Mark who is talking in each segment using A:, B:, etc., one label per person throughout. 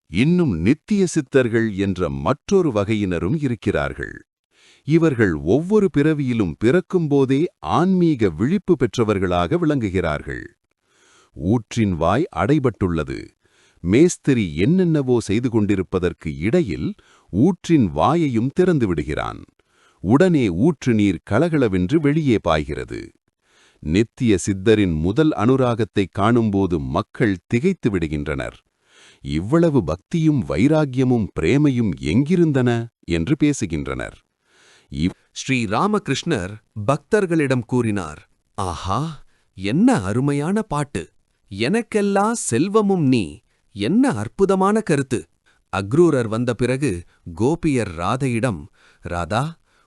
A: இன்னும் நித்திய சித்தர்கள் என்ற மற்றொரு வகையினரும் இருக்கிறார்கள். இவர்கள் ஒவ்வொரு பிறவியிலும் பிறக்கும்போதே ஆன்மீக விழிப்பு பெற்றவர்களாக விளங்குகிறார்கள். ஊற்றின் வாய் அடைபட்டுள்ளது. மேஸ்திரி என்னென்னவோ செய்து கொண்டிருப்பதற்கு இடையில் ஊற்றின் வாயையும் திறந்து விடுகிறான். உடனே ஊற்று நீர் கலகலவென்று வெளியே பாய்கிறது. நித்திய சித்தரின் முதல் அனுராகத்தை காணும்போது மக்கள் திகைத்து விடுகின்றனர். இவ்வளவு பக்தியும் வைராக்கியமும் பிரேமையும் எங்கிருந்தன என்று பேசுகின்றனர்.
B: ஸ்ரீ ராமகிருஷ்ணர் பக்தர்களிடம் கூறினார், ஆஹா, என்ன அருமையான பாட்டு! எனக்கெல்லா செல்வமும் நீ! என்ன அற்புதமான கருத்து! அக்ரூரர் வந்த பிறகு கோபியர் ராதையிடம், ராதா,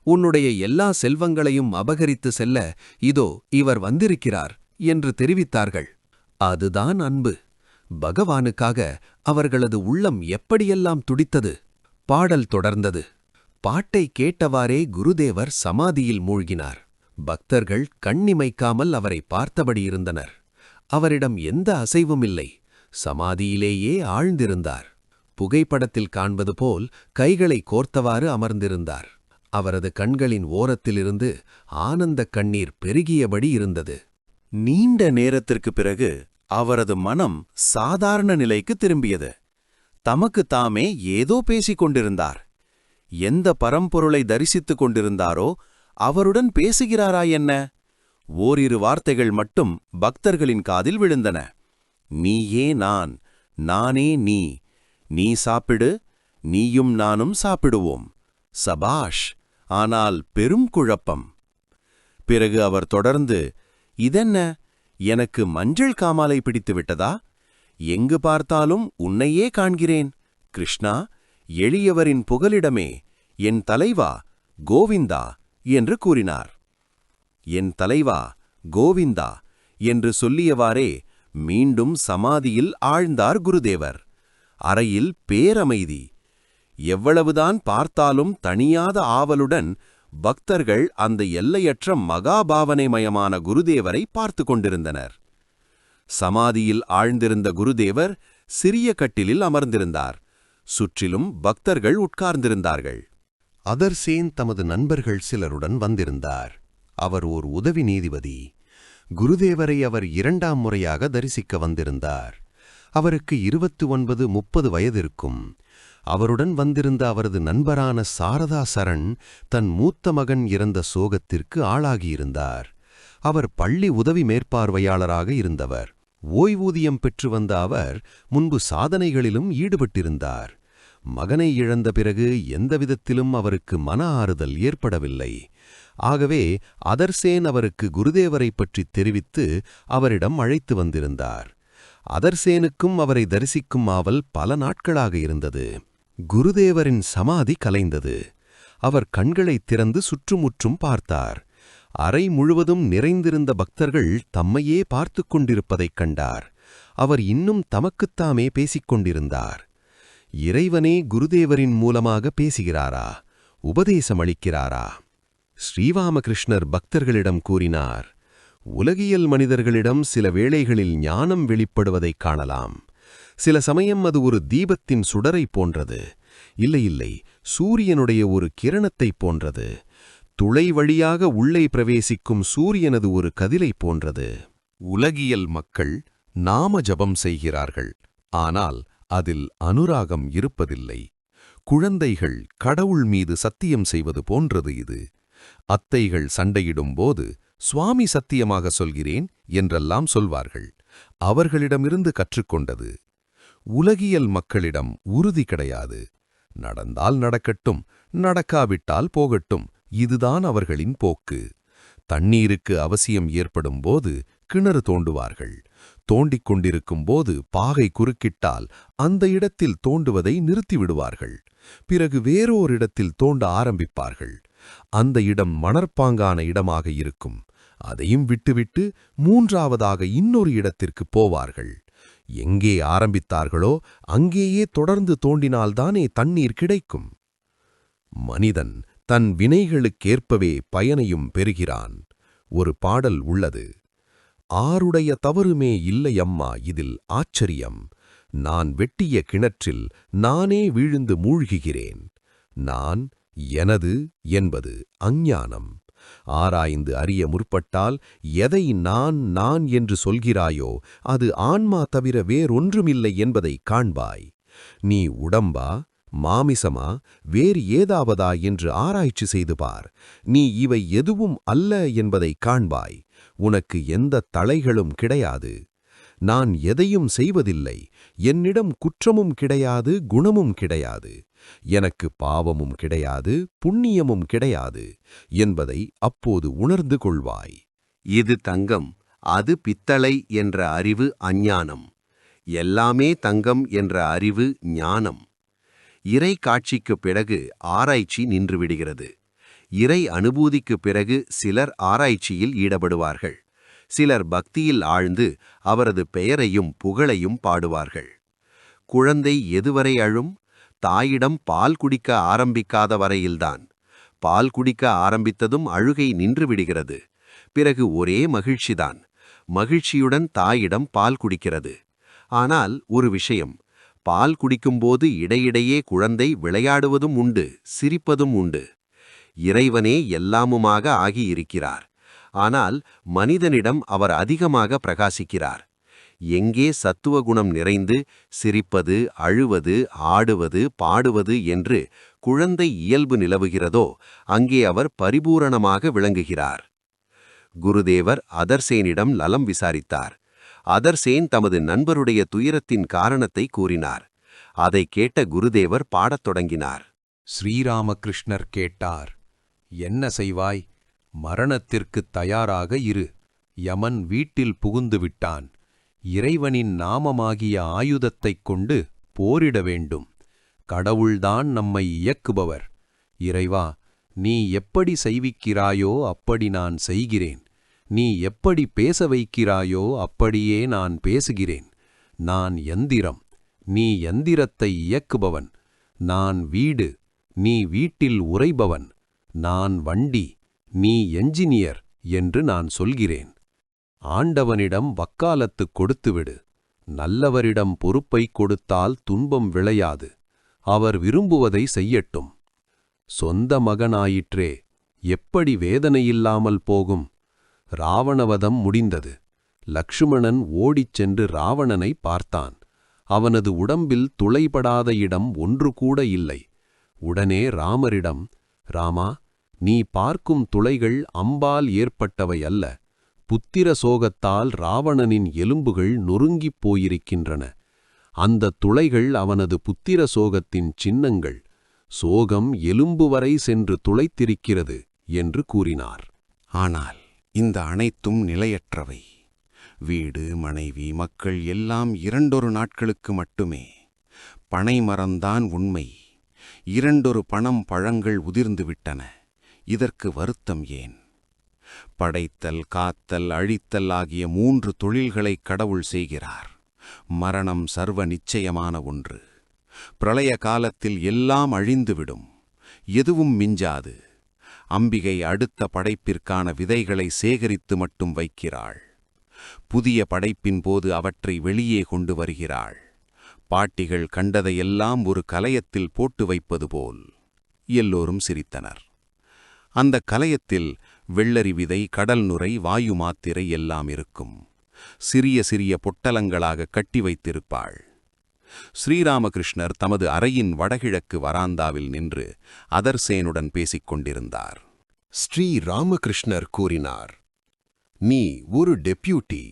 B: உன்னுடைய எல்லா செல்வங்களையும் அபகரித்து செல்ல இதோ இவர் வந்திருக்கிறார் என்று தெரிவித்தார்கள். அதுதான் அன்பு. பகவானுக்காக அவர்களது உள்ளம் எப்படியெல்லாம் துடித்தது! பாடல் தொடர்ந்தது. பாட்டை கேட்டவாறே குருதேவர் சமாதியில் மூழ்கினார். பக்தர்கள் கண்ணிமைக்காமல் அவரை பார்த்தபடியிருந்தனர். அவரிடம் எந்த அசைவும் இல்லை. சமாதியிலேயே ஆழ்ந்திருந்தார். புகைப்படத்தில் காண்பது போல் கைகளை கோர்த்தவாறு அமர்ந்திருந்தார். அவரது கண்களின் ஓரத்திலிருந்து ஆனந்தக் கண்ணீர் பெருகியபடி இருந்தது.
C: நீண்ட நேரத்திற்குப் பிறகு அவரது மனம் சாதாரண நிலைக்கு திரும்பியது. தமக்கு தாமே ஏதோ பேசிக் கொண்டிருந்தார். எந்த பரம்பொருளை தரிசித்துக் கொண்டிருந்தாரோ அவருடன் பேசுகிறாரா என்ன? ஓரிரு வார்த்தைகள் மட்டும் பக்தர்களின் காதில் விழுந்தன. நீயே நான், நானே நீ. நீ சாப்பிடு, நீயும் நானும் சாப்பிடுவோம். சபாஷ்! ஆனால் பெரும் குழப்பம். பிறகு அவர் தொடர்ந்து, இதென்ன, எனக்கு மஞ்சள் காமாலை பிடித்து விட்டதா? எங்கு பார்த்தாலும் உன்னையே காண்கிறேன். கிருஷ்ணா, எளியவரின் புகலிடமே, என் தலைவா, கோவிந்தா என்று கூறினார். என் தலைவா, கோவிந்தா என்று சொல்லியவாறே மீண்டும் சமாதியில் ஆழ்ந்தார் குருதேவர். அறையில் பேரமைதி. எவ்வளவுதான் பார்த்தாலும் தணியாத ஆவலுடன் பக்தர்கள் அந்த எல்லையற்ற மகாபாவனைமயமான குருதேவரை பார்த்து கொண்டிருந்தனர். சமாதியில் ஆழ்ந்திருந்த குருதேவர் சிறிய கட்டிலில் அமர்ந்திருந்தார். சுற்றிலும் பக்தர்கள் உட்கார்ந்திருந்தார்கள்.
D: அதர்சேன் தமது நண்பர்கள் சிலருடன் வந்திருந்தார். அவர் ஓர் உதவி நீதிபதி. குருதேவரை அவர் 2ஆம் முறையாக தரிசிக்க வந்திருந்தார். அவருக்கு 29-30 வயதிருக்கும். அவருடன் வந்திருந்த அவரது நண்பரான சாரதா சரண் தன் மூத்த மகன் இறந்த சோகத்திற்கு ஆளாகியிருந்தார். அவர் பள்ளி உதவி மேற்பார்வையாளராக இருந்தவர். ஓய்வூதியம் பெற்று வந்த அவர் முன்பு சாதனைகளிலும் ஈடுபட்டிருந்தார். மகனை இழந்த பிறகு எந்தவிதத்திலும் அவருக்கு மன ஆறுதல் ஏற்படவில்லை. ஆகவே அதர்சேன் அவருக்கு குருதேவரைப் பற்றி தெரிவித்து அவரிடம் அழைத்து வந்திருந்தார். அதர்சேனுக்கும் அவரை தரிசிக்கும் ஆவல் பல நாட்களாக இருந்தது. குருதேவரின் சமாதி கலைந்தது. அவர் கண்களைத் திறந்து சுற்றுமுற்றும் பார்த்தார். அறை முழுவதும் நிறைந்திருந்த பக்தர்கள் தம்மையே பார்த்து கொண்டிருப்பதைக் கண்டார். அவர் இன்னும் தமக்குத்தாமே பேசிக் கொண்டிருந்தார். இறைவனே குருதேவரின் மூலமாக பேசுகிறாரா? உபதேசமளிக்கிறாரா? ஸ்ரீராமகிருஷ்ணர் பக்தர்களிடம் கூறினார், உலகியல் மனிதர்களிடம் சில வேளைகளில் ஞானம் வெளிப்படுவதைக் காணலாம். சில சமயம் அது ஒரு தீபத்தின் சுடரைப் போன்றது. இல்லை, சூரியனுடைய ஒரு கிரணத்தைப் போன்றது. துளை வழியாக உள்ளே பிரவேசிக்கும் சூரியனது ஒரு கதிரைப் போன்றது.
A: உலகியல் மக்கள் நாம ஜபம் செய்கிறார்கள், ஆனால் அதில் அனுராகம் இருப்பதில்லை. குழந்தைகள் கடவுள் மீது சத்தியம் செய்வது போன்றது இது. அத்தைகள் சண்டையிடும்போது சுவாமி சத்தியமாக சொல்கிறேன் என்றெல்லாம் சொல்வார்கள். அவர்களிடமிருந்து கற்றுக்கொண்டது. உலகியல் மக்களிடம் உறுதி கிடையாது. நடந்தால் நடக்கட்டும், நடக்காவிட்டால் போகட்டும், இதுதான் அவர்களின் போக்கு. தண்ணீருக்கு அவசியம் ஏற்படும் போது கிணறு தோண்டுவார்கள். தோண்டிக் கொண்டிருக்கும் போது பாகை குறுக்கிட்டால் அந்த இடத்தில் தோண்டுவதை நிறுத்திவிடுவார்கள். பிறகு வேறோரிடத்தில் தோண்ட ஆரம்பிப்பார்கள். அந்த இடம் மணற்பாங்கான இடமாக இருக்கும். அதையும் விட்டுவிட்டு 3ஆவதாக இன்னொரு இடத்திற்கு போவார்கள். எங்கே ஆரம்பித்தார்களோ அங்கேயே தொடர்ந்து தோண்டினால்தானே தண்ணீர் கிடைக்கும். மனிதன் தன் வினைகளுக்கேற்பவே பயனையும் பெறுகிறான். ஒரு பாடல் உள்ளது. ஆருடைய தவறுமே இல்லையம்மா இதில் ஆச்சரியம். நான் வெட்டிய கிணற்றில் நானே வீழ்ந்து மூழ்குகிறேன். நான், எனது என்பது அஞ்ஞானம். ஆராய்ந்து அறிய முற்பட்டால் எதை நான் என்று சொல்கிறாயோ அது ஆன்மா தவிர வேறொன்றுமில்லை என்பதை காண்பாய். நீ உடம்பா, மாமிசமா, வேறு ஏதாவதா என்று ஆராய்ச்சி செய்து பார். நீ இவை எதுவும் அல்ல என்பதை காண்பாய். உனக்கு எந்த தளைகளும் கிடையாது. நான் எதையும் செய்வதில்லை. என்னிடம் குற்றமும் கிடையாது, குணமும் கிடையாது. எனக்கு பாவமும் கிடையாது, புண்ணியமும் கிடையாது என்பதை அப்போது உணர்ந்து கொள்வாய்.
D: இது தங்கம், அது பித்தளை என்ற அறிவு அஞ்ஞானம். எல்லாமே தங்கம் என்ற அறிவு ஞானம். இறை காட்சிக்குப் பிறகு ஆராய்ச்சி நின்றுவிடுகிறது. இறை அனுபூதிக்குப் பிறகு சிலர் ஆராய்ச்சியில் ஈடுபடுவார்கள். சிலர் பக்தியில் ஆழ்ந்து அவரது பெயரையும் புகழையும் பாடுவார்கள். குழந்தை எதுவரை அழும்? தாயிடம் பால் குடிக்க ஆரம்பிக்காத வரையில்தான். பால் குடிக்க ஆரம்பித்ததும் அழுகை நின்றுவிடுகிறது. பிறகு ஒரே மகிழ்ச்சிதான். மகிழ்ச்சியுடன் தாயிடம் பால் குடிக்கிறது. ஆனால் ஒரு விஷயம், பால் குடிக்கும்போது இடையிடையே குழந்தை விளையாடுவதும் உண்டு, சிரிப்பதும் உண்டு. இறைவனே எல்லாமுமாக ஆகியிருக்கிறார். ஆனால் மனிதனிடம் அவர் அதிகமாக பிரகாசிக்கிறார். எங்கே சத்துவகுணம் நிறைந்து சிரிப்பது, அழுவது, ஆடுவது, பாடுவது என்று குழந்தை இயல்பு நிலவுகிறதோ அங்கே அவர் பரிபூரணமாக விளங்குகிறார். குருதேவர் அதர்சேனிடம் நலம் விசாரித்தார். அதர்சேன் தமது நண்பருடைய துயரத்தின் காரணத்தை கூறினார். அதை கேட்ட குருதேவர் பாடத் தொடங்கினார்.
A: ஸ்ரீராமகிருஷ்ணர் கேட்டார், என்ன செய்வாய்? மரணத்திற்குத் தயாராக இரு. யமன் வீட்டில் புகுந்து விட்டான். இறைவனின் நாமமாகிய ஆயுதத்தைக் கொண்டு போரிட வேண்டும். கடவுள்தான் நம்மை இயக்குபவர். இறைவா, நீ எப்படி செய்விக்கிறாயோ அப்படி நான் செய்கிறேன். நீ எப்படி பேச வைக்கிறாயோ அப்படியே நான் பேசுகிறேன். நான் யந்திரம், நீ யந்திரத்தை இயக்குபவன். நான் வீடு, நீ வீட்டில் உறைபவன். நான் வண்டி, நீ என்ஜினியர் என்று நான் சொல்கிறேன். ஆண்டவனிடம் வக்காலத்துக் கொடுத்துவிடு. நல்லவரிடம் பொறுப்பை கொடுத்தால் துன்பம் விளையாது. அவர் விரும்புவதை செய்யட்டும். சொந்த மகனாயிற்றே, எப்படி வேதனையில்லாமல் போகும்? ராவணவதம் முடிந்தது. லக்ஷ்மணன் ஓடிச் சென்று ராவணனை பார்த்தான். அவனது உடம்பில் துளைபடாத இடம் ஒன்று கூட இல்லை. உடனே ராமரிடம், ராமா, நீ பார்க்கும் துளைகள் அம்பால் ஏற்பட்டவை அல்ல. புத்திர சோகத்தால் ராவணனின் எலும்புகள் நொறுங்கிப் போயிருக்கின்றன. அந்த துளைகள் அவனது புத்திர சோகத்தின் சின்னங்கள். சோகம் எலும்பு வரை சென்று துளைத்திருக்கிறது என்று கூறினார்.
C: ஆனால் இந்த அனைத்தும் நிலையற்றவை. வீடு, மனைவி, மக்கள் எல்லாம் 2 நாட்களுக்கு மட்டுமே. பனைமரம்தான் உண்மை. 2 பணம் பழங்கள் உதிர்ந்துவிட்டன. இதற்கு வருத்தம் ஏன்? படைத்தல், காத்தல், அழித்தல் ஆகிய 3 தொழில்களை கடவுள் செய்கிறார். மரணம் சர்வ நிச்சயமான ஒன்று. பிரளய காலத்தில் எல்லாம் அழிந்துவிடும். எதுவும் மிஞ்சாது. அம்பிகை அடுத்த படைப்பிற்கான விதைகளை சேகரித்து மட்டும் வைக்கிறாள். புதிய படைப்பின் போது அவற்றை வெளியே கொண்டு வருகிறாள். பாட்டிகள் கண்டதையெல்லாம் ஒரு கலயத்தில் போட்டு வைப்பது போல். எல்லோரும் சிரித்தனர். அந்த கலயத்தில் வெள்ளரி விதை, கடல் நுரை, வாயு மாத்திரை எல்லாம் இருக்கும். சிறிய சிறிய பொட்டலங்களாக கட்டி வைத்திருப்பாள். ஸ்ரீராமகிருஷ்ணர் தமது அறையின் வடகிழக்கு வராந்தாவில் நின்று அதர்சேனுடன் பேசிக் கொண்டிருந்தார்.
A: ஸ்ரீ ராமகிருஷ்ணர் கூறினார், நீ ஒரு டெப்யூட்டி.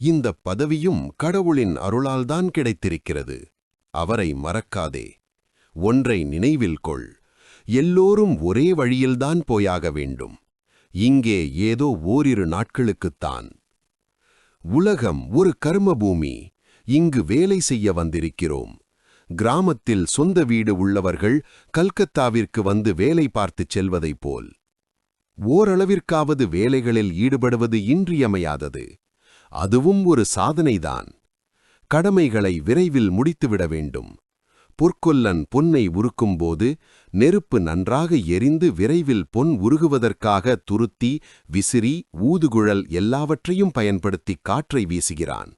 A: இந்த பதவியும் கடவுளின் அருளால்தான் கிடைத்திருக்கிறது. அவரை மறக்காதே. ஒன்றை நினைவில் கொள், எல்லோரும் ஒரே வழியில்தான் போயாக வேண்டும். இங்கே ஏதோ ஓரிரு நாட்களுக்குத்தான். உலகம் ஒரு கர்மபூமி. இங்கு வேலை செய்ய வந்திருக்கிறோம். கிராமத்தில் சொந்த வீடு உள்ளவர்கள் கல்கத்தாவிற்கு வந்து வேலை பார்த்துச் செல்வதைப் போல். ஓரளவிற்காவது வேலைகளில் ஈடுபடுவது இன்றியமையாதது. அதுவும் ஒரு சாதனைதான். கடமைகளை விரைவில் முடித்துவிட வேண்டும். பொற்கொல்லன் பொன்னை உருக்கும்போது நெருப்பு நன்றாக எரிந்து விரைவில் பொன் உருகுவதற்காக துருத்தி, விசிறி, ஊதுகுழல் எல்லாவற்றையும் பயன்படுத்தி காற்றை வீசுகிறான்.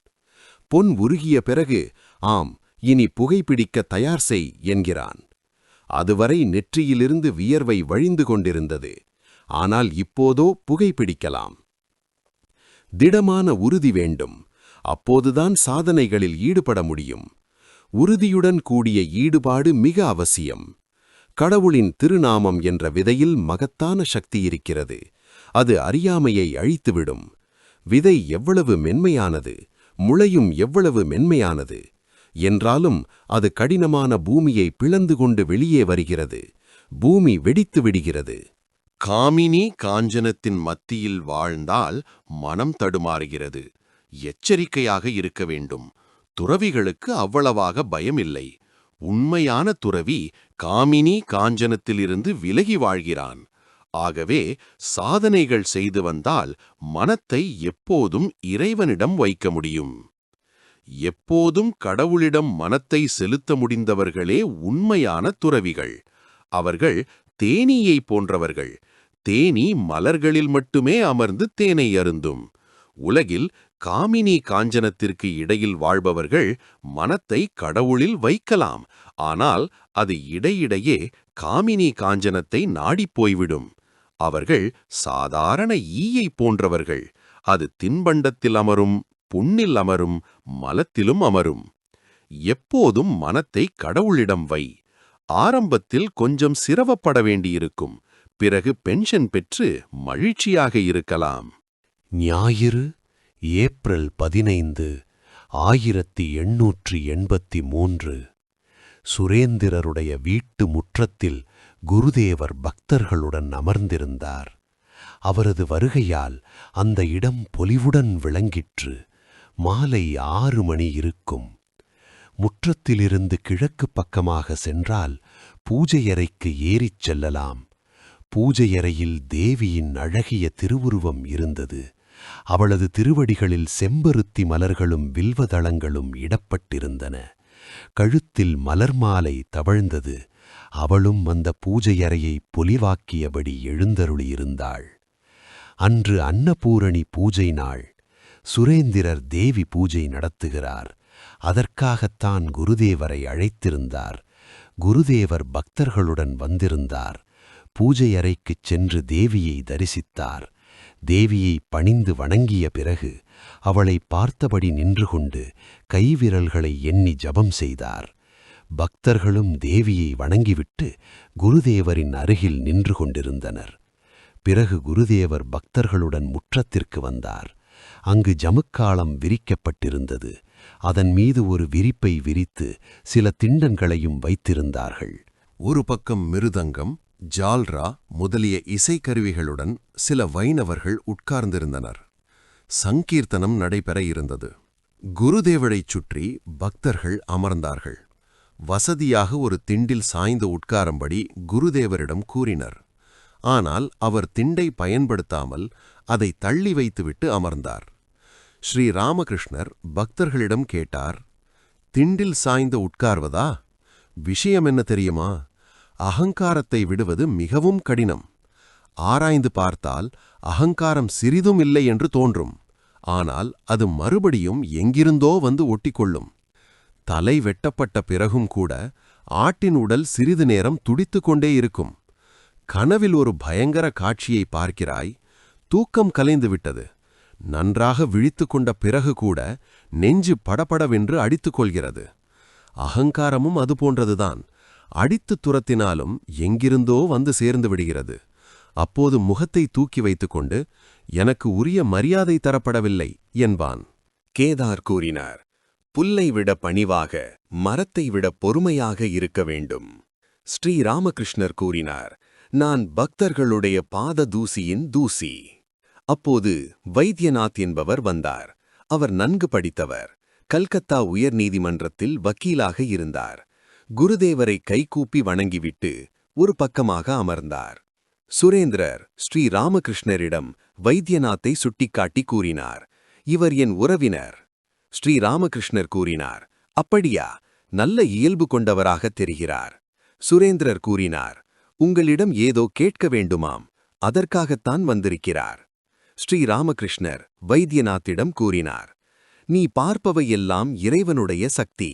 A: பொன் உருகிய பிறகு ஆம், இனி புகைப்பிடிக்க தயார் செய் என்கிறான். அதுவரை நெற்றியிலிருந்து வியர்வை வழிந்து கொண்டிருந்தது. ஆனால் இப்போதோ புகைப்பிடிக்கலாம். திடமான உறுதி வேண்டும். அப்போதுதான் சாதனைகளில் ஈடுபட முடியும். உறுதியுடன் கூடிய ஈடுபாடு மிக அவசியம். கடவுளின் திருநாமம் என்ற விதையில் மகத்தான சக்தி இருக்கிறது. அது அறியாமையை அழித்துவிடும். விதை எவ்வளவு மென்மையானது, முளையும் எவ்வளவு மென்மையானது என்றாலும் அது கடினமான பூமியை பிளந்து கொண்டு வெளியே வருகிறது. பூமி வெடித்து விடுகிறது.
D: காமினி காஞ்சனத்தின் மத்தியில் வாழ்ந்தால் மனம் தடுமாறுகிறது. எச்சரிக்கையாக இருக்க வேண்டும். துறவிகளுக்கு அவ்வளவாக பயமில்லை. உண்மையான துறவி காமினி காஞ்சனத்திலிருந்து விலகி வாழ்கிறான். ஆகவே சாதனைகள் செய்து வந்தால் மனத்தை எப்போதும் இறைவனிடம் வைக்க முடியும். எப்போதும் கடவுளிடம் மனத்தை செலுத்த முடிந்தவர்களே உண்மையான துறவிகள். அவர்கள் தேனீயை போன்றவர்கள். தேனீ மலர்களில் மட்டுமே அமர்ந்து தேனை அருந்தும். உலகில் காமினி காஞ்சனத்திற்கு இடையில் வாழ்பவர்கள் மனத்தை கடவுளில் வைக்கலாம். ஆனால் அது இடையிடையே காமினி காஞ்சனத்தை நாடிப் போய்விடும். அவர்கள் சாதாரண ஈயை போன்றவர்கள். அது தின்பண்டத்தில் அமரும், புண்ணில் அமரும், மலத்திலும் அமரும். எப்போதும் மனத்தை கடவுளிடம் வை. ஆரம்பத்தில் கொஞ்சம் சிரமப்பட வேண்டியிருக்கும். பிறகு பென்ஷன் பெற்று மகிழ்ச்சியாக இருக்கலாம்.
A: ஞாயிறு, ஏப்ரல் 15, 1883. சுரேந்திரருடைய வீட்டு முற்றத்தில் குருதேவர் பக்தர்களுடன் அமர்ந்திருந்தார். அவரது வருகையால் அந்த இடம் பொலிவுடன் விளங்கிற்று. மாலை 6 மணி இருக்கும். முற்றத்திலிருந்து கிழக்கு பக்கமாக சென்றால் பூஜையறைக்கு ஏறிச் செல்லலாம். பூஜையறையில் தேவியின் அழகிய திருவுருவம் இருந்தது. அவளது திருவடிகளில் செம்பருத்தி மலர்களும் வில்வதளங்களும் இடப்பட்டிருந்தன. கழுத்தில் மலர் மாலை தவழ்ந்தது. அவளும் அந்த பூஜையறையை பொலிவாக்கியபடி எழுந்தருளியிருந்தாள். அன்று அன்னபூரணி பூஜை நாள். சுரேந்திரர் தேவி பூஜை நடத்துகிறார். அதற்காகத்தான் குருதேவரை அழைத்திருந்தார். குருதேவர் பக்தர்களுடன் வந்திருந்தார். பூஜை அறைக்குச் சென்று தேவியை தரிசித்தார். தேவியை பணிந்து வணங்கிய பிறகு அவளை பார்த்தபடி நின்று கொண்டு கைவிரல்களை எண்ணி ஜபம் செய்தார். பக்தர்களும் தேவியை வணங்கிவிட்டு குருதேவரின் அருகில் நின்று கொண்டிருந்தனர். பிறகு குருதேவர் பக்தர்களுடன் முற்றத்திற்கு வந்தார். அங்கு ஜமுக்காளம் விரிக்கப்பட்டிருந்தது. அதன் மீது ஒரு விரிப்பை விரித்து சில திண்டன்களையும் வைத்திருந்தார்கள்.
D: ஒரு பக்கம் மிருதங்கம், ஜால்ரா முதலிய இசைக்கருவிகளுடன் சில வைணவர்கள் உட்கார்ந்திருந்தனர். சங்கீர்த்தனம் நடைபெற இருந்தது. குருதேவரைச் சுற்றி பக்தர்கள் அமர்ந்தார்கள். வசதியாக ஒரு திண்டில் சாய்ந்து உட்காரும்படி குருதேவரிடம் கூறினர். ஆனால் அவர் திண்டை பயன்படுத்தாமல் அதை தள்ளி வைத்துவிட்டு அமர்ந்தார். ஸ்ரீ ராமகிருஷ்ணர் பக்தர்களிடம் கேட்டார், திண்டில் சாய்ந்து உட்கார்வதா? விஷயம் என்ன தெரியுமா? அகங்காரத்தை விடுவது மிகவும் கடினம். ஆராய்ந்து பார்த்தால் அகங்காரம் சிறிதும் இல்லை என்று தோன்றும். ஆனால் அது மறுபடியும் எங்கிருந்தோ வந்து ஒட்டிக்கொள்ளும். தலை வெட்டப்பட்ட பிறகும் கூட ஆட்டின் உடல் சிறிது நேரம் துடித்துக் கொண்டே இருக்கும். கனவில் ஒரு பயங்கர காட்சியை பார்க்கிறாய். தூக்கம் கலைந்துவிட்டது. நன்றாக விழித்து கொண்ட பிறகு கூட நெஞ்சு படபடவென்று அடித்துக் கொள்கிறது. அகங்காரமும் அதுபோன்றதுதான். அடித்து துரத்தினாலும் எங்கிருந்தோ வந்து சேர்ந்து விடுகிறது. அப்போது முகத்தை தூக்கி வைத்துக்கொண்டு எனக்கு உரிய மரியாதை தரப்படவில்லை என்பான்.
A: கேதார் கூறினார், புல்லை விட பணிவாக, மரத்தை விட பொறுமையாக இருக்க வேண்டும். ஸ்ரீ ராமகிருஷ்ணர் கூறினார், நான் பக்தர்களுடைய பாத தூசியின் தூசி. அப்போது வைத்தியநாத் என்பவர் வந்தார். அவர் நன்கு படித்தவர். கல்கத்தா உயர் நீதிமன்றத்தில் வக்கீலாக இருந்தார். குருதேவரை கைகூப்பி வணங்கிவிட்டு ஒரு பக்கமாக அமர்ந்தார். சுரேந்திரர் ஸ்ரீ ராமகிருஷ்ணரிடம் வைத்தியநாத்தை சுட்டிக்காட்டி கூறினார், இவர் என் உறவினர். ஸ்ரீ ராமகிருஷ்ணர் கூறினார், அப்படியா? நல்ல இயல்பு கொண்டவராக தெரிகிறார். சுரேந்திரர் கூறினார், உங்களிடம் ஏதோ கேட்க வேண்டுமாம், அதற்காகத்தான் வந்திருக்கிறார். ஸ்ரீ ராமகிருஷ்ணர் வைத்தியநாத்திடம் கூறினார், நீ பார்ப்பவையெல்லாம் இறைவனுடைய சக்தி.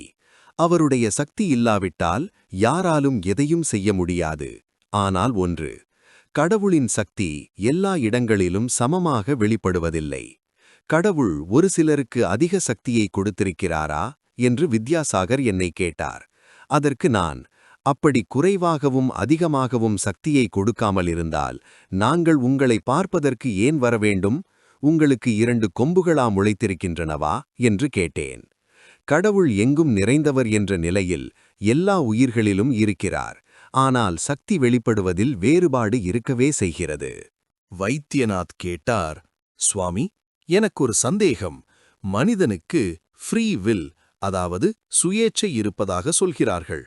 A: அவருடைய சக்தி இல்லாவிட்டால் யாராலும் எதையும் செய்ய முடியாது. ஆனால் ஒன்று, கடவுளின் சக்தி எல்லா இடங்களிலும் சமமாக வெளிப்படுவதில்லை. கடவுள் ஒரு சிலருக்கு அதிக சக்தியை கொடுத்திருக்கிறாரா என்று வித்யாசாகர் என்னை கேட்டார். அதற்கு நான், அப்படி குறைவாகவும் அதிகமாகவும் சக்தியை கொடுக்காமல் இருந்தால் நாங்கள் உங்களை பார்ப்பதற்கு ஏன் வர வேண்டும்? உங்களுக்கு 2 கொம்புகளா முளைத்திருக்கின்றனவா என்று கேட்டேன். கடவுள் எங்கும் நிறைந்தவர் என்ற நிலையில் எல்லா உயிர்களிலும் இருக்கிறார். ஆனால் சக்தி வெளிப்படுவதில் வேறுபாடு இருக்கவே செய்கிறது.
B: வைத்தியநாத் கேட்டார், சுவாமி, எனக்கு ஒரு சந்தேகம். மனிதனுக்கு ஃப்ரீ வில், அதாவது சுயேச்சை இருப்பதாக சொல்கிறார்கள்.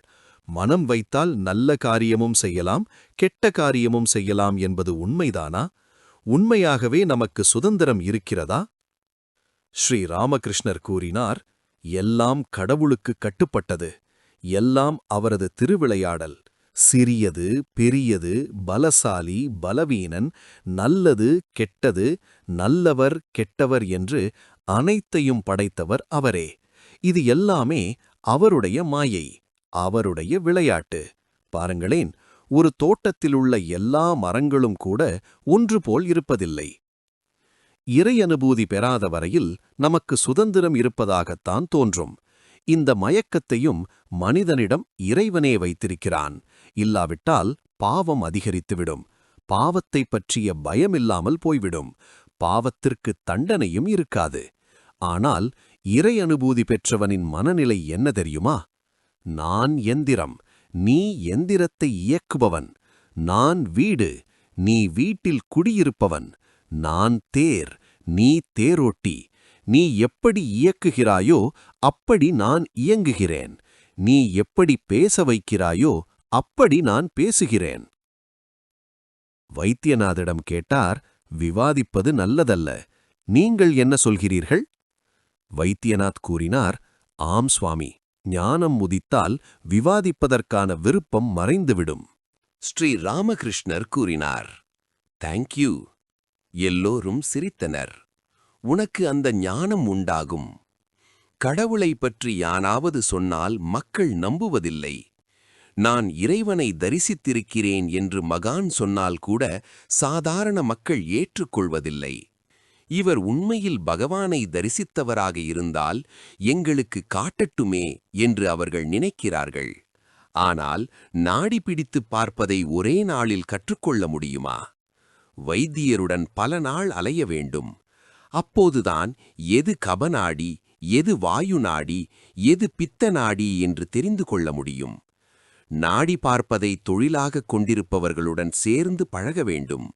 B: மனம் வைத்தால் நல்ல காரியமும் செய்யலாம், கெட்ட காரியமும் செய்யலாம் என்பது உண்மைதானா? உண்மையாகவே நமக்கு சுதந்திரம் இருக்கிறதா? ஸ்ரீ ராமகிருஷ்ணர் கூறினார், எல்லாம் கடவுளுக்கு கட்டுப்பட்டது. எல்லாம் அவரது திருவிளையாடல். சிறியது, பெரியது, பலசாலி, பலவீனன், நல்லது, கெட்டது, நல்லவர், கெட்டவர் என்று அனைத்தையும் படைத்தவர் அவரே. இது எல்லாமே அவருடைய மாயை, அவருடைய விளையாட்டு. பாருங்களேன், ஒரு தோட்டத்திலுள்ள எல்லா மரங்களும் கூட ஒன்று போல் இருப்பதில்லை. இறை அனுபூதி பெறாத வரையில் நமக்கு சுதந்திரம் இருப்பதாகத்தான் தோன்றும். இந்த மயக்கத்தையும் மனிதனிடம் இறைவனே வைத்திருக்கிறான். இல்லாவிட்டால் பாவம் அதிகரித்துவிடும். பாவத்தைப் பற்றிய பயமில்லாமல் போய்விடும். பாவத்திற்கு தண்டனையும் இருக்காது. ஆனால் இறை அனுபூதி பெற்றவனின் மனநிலை என்ன தெரியுமா? நான் எந்திரம், நீ எந்திரத்தை இயக்குபவன். நான் வீடு, நீ வீட்டில் குடியிருப்பவன். நான் தேர், நீ தேரோட்டி. நீ எப்படி இயக்குகிறாயோ அப்படி நான் இயங்குகிறேன். நீ எப்படி பேச வைக்கிறாயோ அப்படி நான் பேசுகிறேன். வைத்தியநாதிடம் கேட்டார், விவாதிப்பது நல்லதல்ல. நீங்கள் என்ன சொல்கிறீர்கள்? வைத்தியநாத் கூறினார், ஆம் சுவாமி, ஞானம் உதித்தால் விவாதிப்பதற்கான விருப்பம் மறைந்துவிடும்.
C: ஸ்ரீ ராமகிருஷ்ணர் கூறினார், தேங்க்யூ. எல்லோரும் சிரித்தனர். உனக்கு அந்த ஞானம் உண்டாகும். கடவுளை பற்றி யானாவது சொன்னால் மக்கள் நம்புவதில்லை. நான் இறைவனை தரிசித்திருக்கிறேன் என்று மகான் சொன்னால் கூட சாதாரண மக்கள் ஏற்றுக்கொள்வதில்லை. இவர் உண்மையில் பகவானை தரிசித்தவராக இருந்தால் எங்களுக்கு காட்டட்டுமே என்று அவர்கள் நினைக்கிறார்கள். ஆனால் நாடி பிடித்துப் பார்ப்பதை ஒரே நாளில் கற்றுக்கொள்ள முடியுமா? வைத்தியருடன் பல நாள் அலைய வேண்டும். அப்போதுதான் எது கபநாடி, எது வாயு நாடி, எது பித்த நாடி என்று தெரிந்து கொள்ள முடியும். நாடி பார்ப்பதை தொழிலாகக் கொண்டிருப்பவர்களுடன் சேர்ந்து பழக வேண்டும்.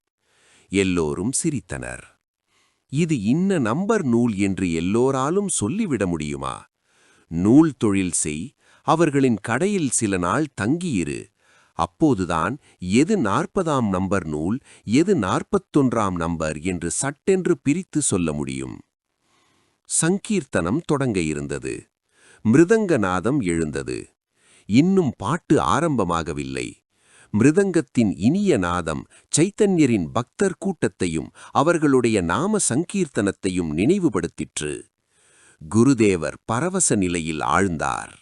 C: எல்லோரும் சிரித்தனர். இது இன்ன நம்பர் நூல் என்று எல்லோராலும் சொல்லிவிட முடியுமா? நூல் தொழில் செய், அவர்களின் கடையில் சில நாள் தங்கியிரு. அப்போதுதான் எது 40ஆம் நம்பர் நூல், எது 41ஆம் நம்பர் என்று சட்டென்று பிரித்து சொல்ல முடியும். சங்கீர்த்தனம் தொடங்க இருந்தது. மிருதங்கநாதம் எழுந்தது. இன்னும் பாட்டு ஆரம்பமாகவில்லை. மிருதங்கத்தின் இனிய நாதம் சைத்தன்யரின் பக்தர் கூட்டத்தையும் அவர்களுடைய நாம சங்கீர்த்தனத்தையும் நினைவுபடுத்திற்று. குருதேவர் பரவச நிலையில் ஆழ்ந்தார்.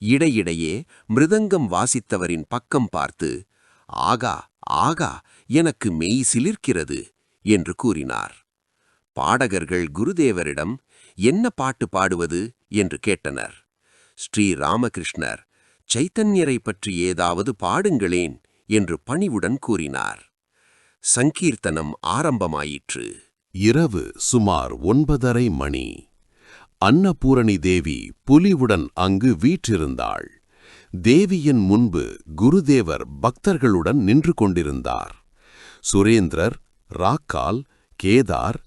C: இடையிடையே மிருதங்கம் வாசித்தவரின் பக்கம் பார்த்து, ஆகா ஆகா, எனக்கு மெய் சிலிர்க்கிறது என்று கூறினார். பாடகர்கள் குருதேவரிடம் என்ன பாட்டு பாடுவது என்று கேட்டனர். ஸ்ரீ ராமகிருஷ்ணர், சைத்தன்யரை பற்றி ஏதாவது பாடுங்களேன் என்று பணிவுடன் கூறினார். சங்கீர்த்தனம் ஆரம்பமாயிற்று.
D: இரவு சுமார் 9:30 மணி. அன்னபூரணி தேவி புலிவுடன் அங்கு வீற்றிருந்தாள். தேவியின் முன்பு குருதேவர் பக்தர்களுடன் நின்று கொண்டிருந்தார். சுரேந்திரர், ராக்கால், கேதார்,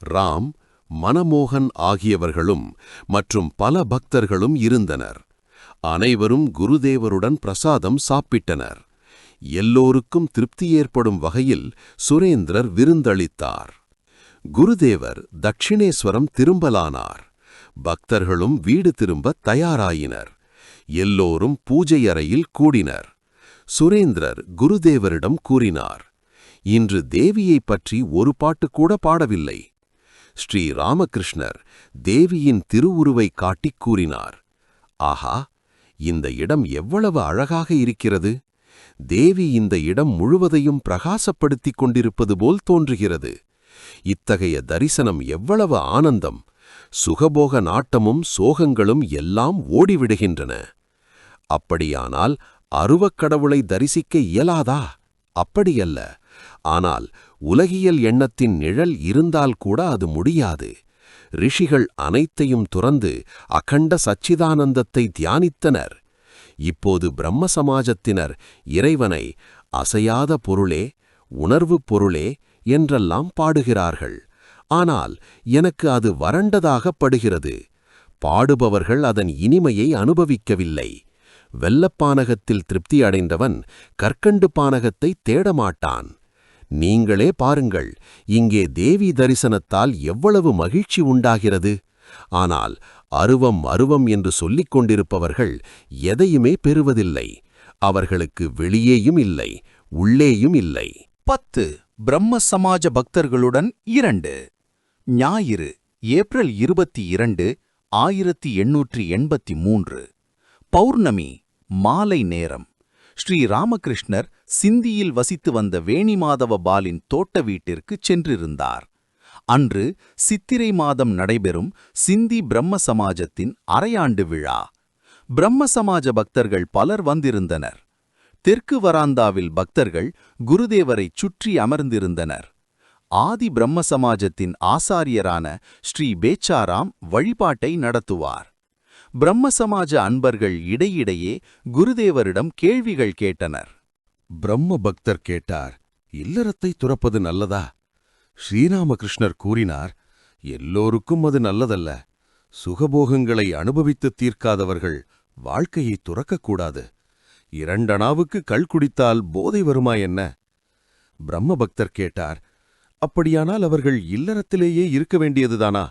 D: ராம், மனமோகன் ஆகியவர்களும் மற்றும் பல பக்தர்களும் இருந்தனர். அனைவரும் குருதேவருடன் பிரசாதம் சாப்பிட்டனர். எல்லோருக்கும் திருப்தி ஏற்படும் வகையில் சுரேந்திரர் விருந்தளித்தார். குருதேவர் தட்சிணேஸ்வரம் திரும்பலானார். பக்தர்களும் வீடு திரும்ப தயாராயினர். எல்லோரும் பூஜை அறையில் கூடினர். சுரேந்திரர் குருதேவரிடம் கூறினார், இன்று தேவியைப் பற்றி ஒரு பாட்டு கூட பாடவில்லை. ஸ்ரீ ராமகிருஷ்ணர் தேவியின் திருவுருவை காட்டிக் கூறினார்,
A: ஆஹா, இந்த இடம் எவ்வளவு அழகாக இருக்கிறது! தேவி இந்த இடம் முழுவதையும் பிரகாசப்படுத்திக் கொண்டிருப்பது போல் தோன்றுகிறது. இத்தகைய தரிசனம் எவ்வளவு ஆனந்தம்! சுகபோக நாட்டமும் சோகங்களும் எல்லாம் ஓடிவிடுகின்றன. அப்படியானால் அருவக்கடவுளை தரிசிக்க இயலாதா? அப்படியல்ல. ஆனால் உலகியல் எண்ணத்தின் நிழல் இருந்தால் கூட அது முடியாது. ரிஷிகள் அனைத்தையும் துறந்து அகண்ட சச்சிதானந்தத்தை தியானித்தனர். இப்போது பிரம்ம சமாஜத்தினர் இறைவனை அசையாத பொருளே, உணர்வுப் பொருளே என்றெல்லாம் பாடுகிறார்கள். ஆனால் எனக்கு அது வறண்டதாகப் படுகிறது. பாடுபவர்கள் அதன் இனிமையை அனுபவிக்கவில்லை. வெல்லப்பானகத்தில் திருப்தி அடைந்தவன் கற்கண்டு பானகத்தை தேடமாட்டான். நீங்களே பாருங்கள், இங்கே தேவி தரிசனத்தால் எவ்வளவு மகிழ்ச்சி உண்டாகிறது. ஆனால் அருவம் அருவம் என்று சொல்லிக் கொண்டிருப்பவர்கள் எதையுமே பெறுவதில்லை. அவர்களுக்கு வெளியேயும் இல்லை, உள்ளேயும் இல்லை.
E: 10 பிரம்ம சமாஜ பக்தர்களுடன் 2. ஞாயிறு, ஏப்ரல் 22, 1883. பௌர்ணமி, மாலை நேரம். ஸ்ரீ ராமகிருஷ்ணர் சிந்தியில் வசித்து வந்த வேணிமாதவ பாலின் தோட்ட வீட்டிற்கு சென்றிருந்தார். அன்று சித்திரை மாதம் நடைபெறும் சிந்தி பிரம்ம சமாஜத்தின் அரையாண்டு விழா. பிரம்ம சமாஜ பக்தர்கள் பலர் வந்திருந்தனர். தெற்கு வராந்தாவில் பக்தர்கள் குருதேவரைச் சுற்றி அமர்ந்திருந்தனர். ஆதி பிரம்ம சமாஜத்தின் ஆசாரியரான ஸ்ரீ பேச்சாராம் வழிபாட்டை நடத்துவார். பிரம்ம சமாஜ அன்பர்கள் இடையிடையே குருதேவரிடம் கேள்விகள் கேட்டனர்.
A: பிரம்ம பக்தர் கேட்டார், இல்லறத்தை துறப்பது நல்லதா? ஸ்ரீராமகிருஷ்ணர் கூறினார், எல்லோருக்கும் அது நல்லதல்ல. சுகபோகங்களை அனுபவித்துத் தீர்க்காதவர்கள் வாழ்க்கையை துறக்கக்கூடாது. 2 அணாவுக்கு கள் குடித்தால் போதை வருமா என்ன? பிரம்ம பக்தர் கேட்டார், அப்படியானால் அவர்கள் இல்லறத்திலேயே இருக்க வேண்டியதுதானா?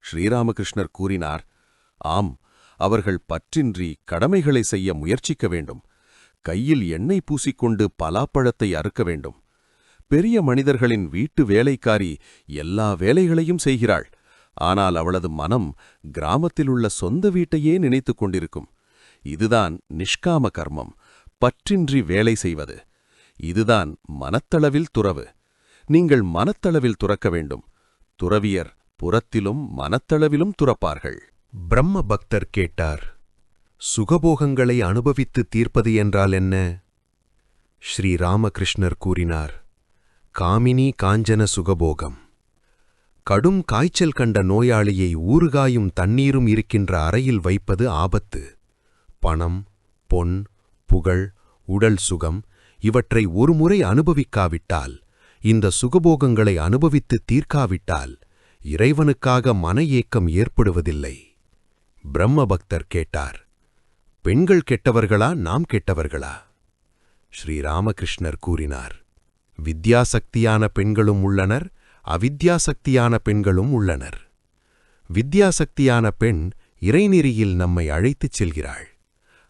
A: ஸ்ரீராமகிருஷ்ணர் கூறினார், ஆம், அவர்கள் பற்றின்றி கடமைகளை செய்ய முயற்சிக்க வேண்டும். கையில் எண்ணெய் பூசிக்கொண்டு பலாப்பழத்தை அறுக்க வேண்டும். பெரிய மனிதர்களின் வீட்டு வேலைக்காரி எல்லா வேலைகளையும் செய்கிறாள். ஆனால் அவளது மனம் கிராமத்திலுள்ள சொந்த வீட்டையே நினைத்துக் கொண்டிருக்கும். இதுதான் நிஷ்காம கர்மம், பற்றின்றி வேலை செய்வது. இதுதான் மனத்தளவில் துறவு. நீங்கள் மனத்தளவில் துறக்க வேண்டும். துறவியர் புறத்திலும் மனத்தளவிலும் துறப்பார்கள்.
D: பிரம்ம பக்தர் கேட்டார், சுகபோகங்களை அனுபவித்து தீர்ப்பது என்றால் என்ன? ஸ்ரீ ராமகிருஷ்ணர் கூறினார், காமினி காஞ்சன சுகபோகம். கடும் காய்ச்சல் கண்ட நோயாளியை ஊறுகாயும் தண்ணீரும் இருக்கின்ற அறையில் வைப்பது ஆபத்து. பணம், பொன், புகழ், உடல் சுகம் இவற்றை ஒருமுறை அனுபவிக்காவிட்டால், இந்த சுகபோகங்களை அனுபவித்து தீர்க்காவிட்டால் இறைவனுக்காக மன ஏக்கம் ஏற்படுவதில்லை. பிரம்ம பக்தர் கேட்டார், பெண்கள் கெட்டவர்களா, நாம் கெட்டவர்களா? ஸ்ரீராமகிருஷ்ணர் கூறினார், வித்யாசக்தியான பெண்களும் உள்ளனர், அவித்யாசக்தியான பெண்களும் உள்ளனர். வித்யாசக்தியான பெண் இறைநெறியில் நம்மை அழைத்துச் செல்கிறாள்.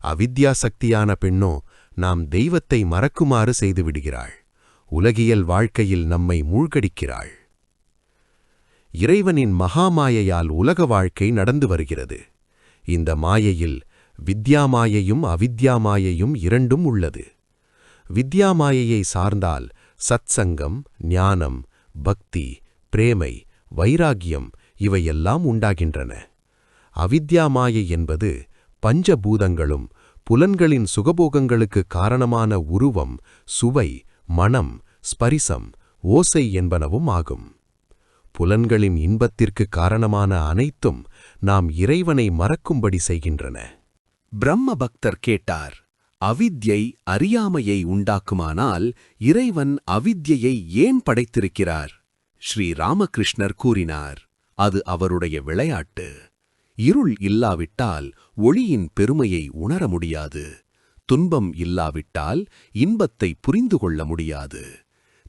D: அவித்யாசக்தியான பெண்ணோ நாம் தெய்வத்தை மறக்குமாறு செய்துவிடுகிறாள். உலகியல் வாழ்க்கையில் நம்மை மூழ்கடிக்கிறாள். இறைவனின் மகாமாயையால் உலக வாழ்க்கை நடந்து வருகிறது. இந்த மாயையில் வித்யாமாயையும் அவித்யாமாயையும் இரண்டும் உள்ளது. வித்யாமாயையை சார்ந்தால் சத்சங்கம், ஞானம், பக்தி, பிரேமை, வைராகியம் இவையெல்லாம் உண்டாகின்றன. அவித்யாமாயை என்பது பஞ்சபூதங்களும் புலன்களின் சுகபோகங்களுக்கு காரணமான உருவம், சுவை, மணம், ஸ்பரிசம், ஓசை என்பனவும் ஆகும். புலன்களின் இன்பத்திற்கு காரணமான அனைத்தும் நாம் இறைவனை மறக்கும்படி செய்கின்றன.
B: பிரம்ம பக்தர் கேட்டார், அவித்யை அறியாமையை உண்டாக்குமானால் இறைவன் அவித்யை ஏன் படைத்திருக்கிறார்? ஸ்ரீ ராமகிருஷ்ணர் கூறினார், அது அவருடைய விளையாட்டு. இருள் இல்லாவிட்டால் ஒளியின் பெருமையை உணர முடியாது. துன்பம் இல்லாவிட்டால் இன்பத்தை புரிந்து கொள்ள முடியாது.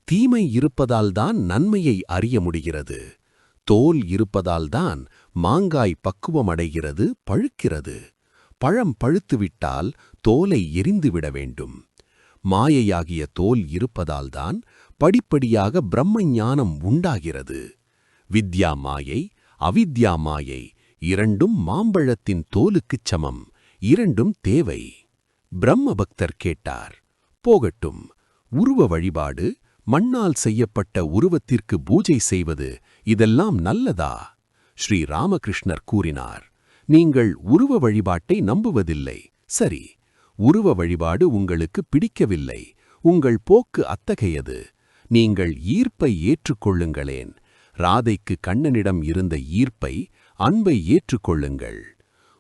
B: தீமை இருப்பதால்தான் நன்மையை அறிய முடிகிறது. தோல் இருப்பதால்தான் மாங்காய் பக்குவமடைகிறது, பழுக்கிறது. பழம் பழுத்துவிட்டால் தோலை எரிந்துவிட வேண்டும். மாயையாகிய தோல் இருப்பதால்தான் படிப்படியாக பிரம்ம ஞானம் உண்டாகிறது. வித்யா மாயை, அவித்யா மாயை இரண்டும் மாம்பழத்தின் தோலுக்குச் சமம் இரண்டும் தேவை. பிரம்ம பக்தர் கேட்டார், போகட்டும், உருவ வழிபாடு, மண்ணால் செய்யப்பட்ட உருவத்திற்கு பூஜை செய்வது, இதெல்லாம் நல்லதா? ஸ்ரீ ராமகிருஷ்ணர் கூறினார், நீங்கள் உருவ வழிபாட்டை நம்புவதில்லை. சரி, உருவ வழிபாடு உங்களுக்கு பிடிக்கவில்லை. உங்கள் போக்கு அத்தகையது. நீங்கள் ஈர்ப்பை ஏற்றுக்கொள்ளுங்களேன். ராதைக்கு கண்ணனிடம் இருந்த ஈர்ப்பை, அன்பை ஏற்றுக்கொள்ளுங்கள்.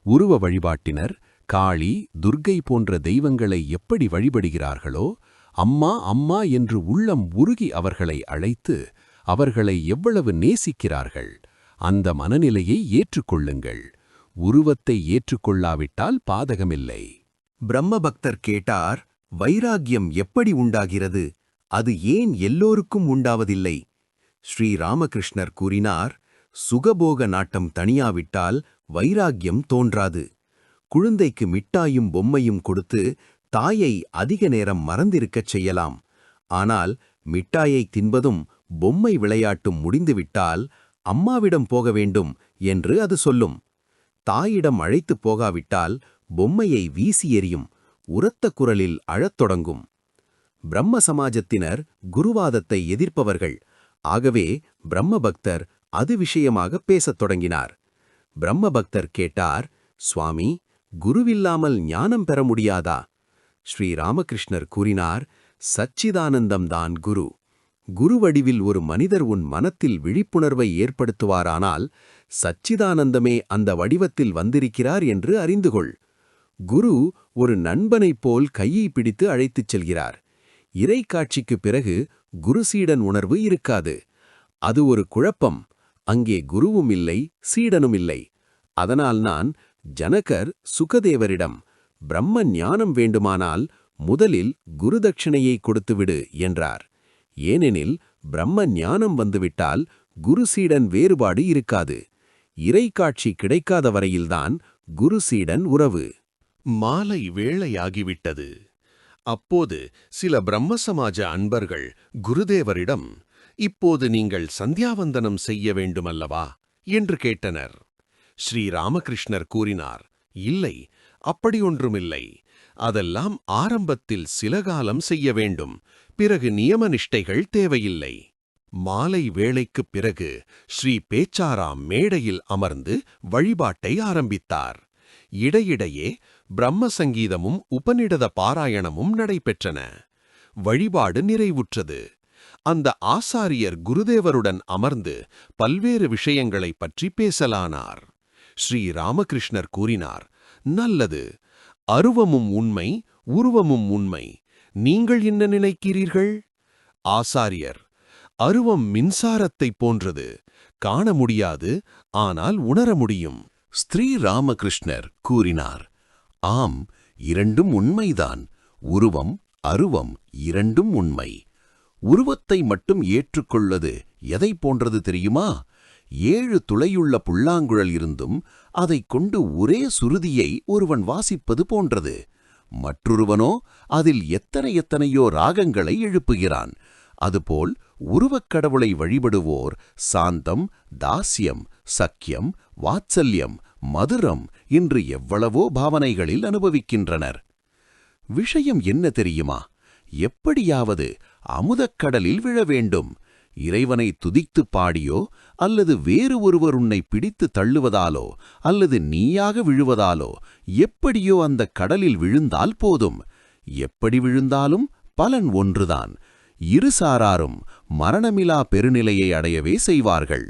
B: உருவ வழிபாட்டினர் காளி, துர்க்கை போன்ற தெய்வங்களை எப்படி வழிபடுகிறார்களோ, அம்மா அம்மா என்று உள்ளம் உருகி அவர்களை அழைத்து அவர்களை எவ்வளவு நேசிக்கிறார்கள். அந்த மனநிலையை ஏற்றுக்கொள்ளுங்கள். உருவத்தை ஏற்றுக்கொள்ளாவிட்டால் பாதகமில்லை.
C: பிரம்ம பக்தர் கேட்டார், வைராக்கியம் எப்படி உண்டாகிறது? அது ஏன் எல்லோருக்கும் உண்டாவதில்லை? ஸ்ரீ ராமகிருஷ்ணர் கூறினார், சுகபோக நாட்டம் தணியாவிட்டால் வைராக்கியம் தோன்றாது. குழந்தைக்கு மிட்டாயும் பொம்மையும் கொடுத்து தாயை அதிக நேரம் மறந்திருக்கச் செய்யலாம். ஆனால் மிட்டாயை தின்பதும் பொம்மை விளையாட்டும் முடிந்துவிட்டால் அம்மாவிடம் போக வேண்டும் என்று அது சொல்லும். தாயிடம் அழைத்துப் போகாவிட்டால் பொம்மையை வீசி எறியும். உரத்த குரலில் அழத் தொடங்கும். பிரம்ம சமாஜத்தினர் குருவாதத்தை எதிர்ப்பவர்கள். ஆகவே பிரம்ம பக்தர் அது விஷயமாக பேசத் தொடங்கினார். பிரம்ம பக்தர் கேட்டார், சுவாமி, குருவில்லாமல் ஞானம் பெற முடியாதா? ஸ்ரீ ராமகிருஷ்ணர் கூறினார், சச்சிதானந்தம்தான் குரு. குரு வடிவில் ஒரு மனிதர் உன் மனத்தில் விழிப்புணர்வை ஏற்படுத்துவாரானால் சச்சிதானந்தமே அந்த வடிவத்தில் வந்திருக்கிறார் என்று அறிந்துகொள். குரு ஒரு நண்பனைப் போல் கையை பிடித்து அழைத்துச் செல்கிறார். இறை காட்சிக்குப் பிறகு குருசீடன் உணர்வு இருக்காது. அது ஒரு குழப்பம். அங்கே குருவும் இல்லை, சீடனும் இல்லை. அதனால் நான் ஜனகர் சுகதேவரிடம், பிரம்ம ஞானம் வேண்டுமானால் முதலில் குருதட்சிணையை கொடுத்துவிடு என்றார். ஏனெனில் பிரம்ம ஞானம் வந்துவிட்டால் குருசீடன் வேறுபாடு இருக்காது. இறை காட்சி கிடைக்காத வரையில்தான் குருசீடன் உறவு.
B: மாலை வேளையாகிவிட்டது. அப்போது சில பிரம்ம சமாஜ அன்பர்கள் குருதேவரிடம், இப்போது நீங்கள் சந்தியாவந்தனம் செய்ய வேண்டுமல்லவா என்று கேட்டனர். ஸ்ரீ ராமகிருஷ்ணர் கூறினார், இல்லை, அப்படியொன்றுமில்லை. அதெல்லாம் ஆரம்பத்தில் சில காலம் செய்ய வேண்டும். பிறகு நியமனிஷ்டைகள் தேவையில்லை. மாலை வேளைக்குப் பிறகு ஸ்ரீ பேச்சாராம் மேடையில் அமர்ந்து வழிபாட்டை ஆரம்பித்தார். இடையிடையே பிரம்ம சங்கீதமும் உபநிடத பாராயணமும் நடைபெற்றன. வழிபாடு நிறைவுற்றது. அந்த ஆசாரியர் குருதேவருடன் அமர்ந்து பல்வேறு விஷயங்களைப் பற்றி பேசலானார். ஸ்ரீ ராமகிருஷ்ணர் கூறினார், நல்லது, அருவமும் உண்மை, உருவமும் உண்மை. நீங்கள் என்ன நினைக்கிறீர்கள்? ஆசாரியர், அருவம் மின்சாரத்தைப் போன்றது. காண முடியாது, ஆனால் உணர முடியும்.
A: ஸ்ரீ ராமகிருஷ்ணர் கூறினார், ஆம், இரண்டும் உண்மைதான். உருவம், அருவம் இரண்டும் உண்மை. உருவத்தை மட்டும் ஏற்றுக்கொள்வது எதை போன்றது தெரியுமா? 7 துளையுள்ள புல்லாங்குழல் இருந்தும் அதைக் கொண்டு ஒரே சுருதியை ஒருவன் வாசிப்பது போன்றது. மற்றொருவனோ அதில் எத்தனையோ ராகங்களை எழுப்புகிறான். அதுபோல் உருவக் கடவுளை வழிபடுவோர் சாந்தம், தாஸ்யம், சக்கியம், வாத்சல்யம், மதுரம் என்று எவ்வளவோ பாவனைகளில் அனுபவிக்கின்றனர். விஷயம் என்ன தெரியுமா? எப்படியாவது அமுதக்கடலில் விழ வேண்டும். இறைவனை துதித்துப் பாடியோ அல்லது வேறு ஒருவர் உன்னை பிடித்து தள்ளுவதாலோ அல்லது நீயாக விழுவதாலோ எப்படியோ அந்த கடலில் விழுந்தால் போதும். எப்படி விழுந்தாலும் பலன் ஒன்றுதான். இரு சாராரும் மரணமிலா பெருநிலையை அடையவே செய்வார்கள்.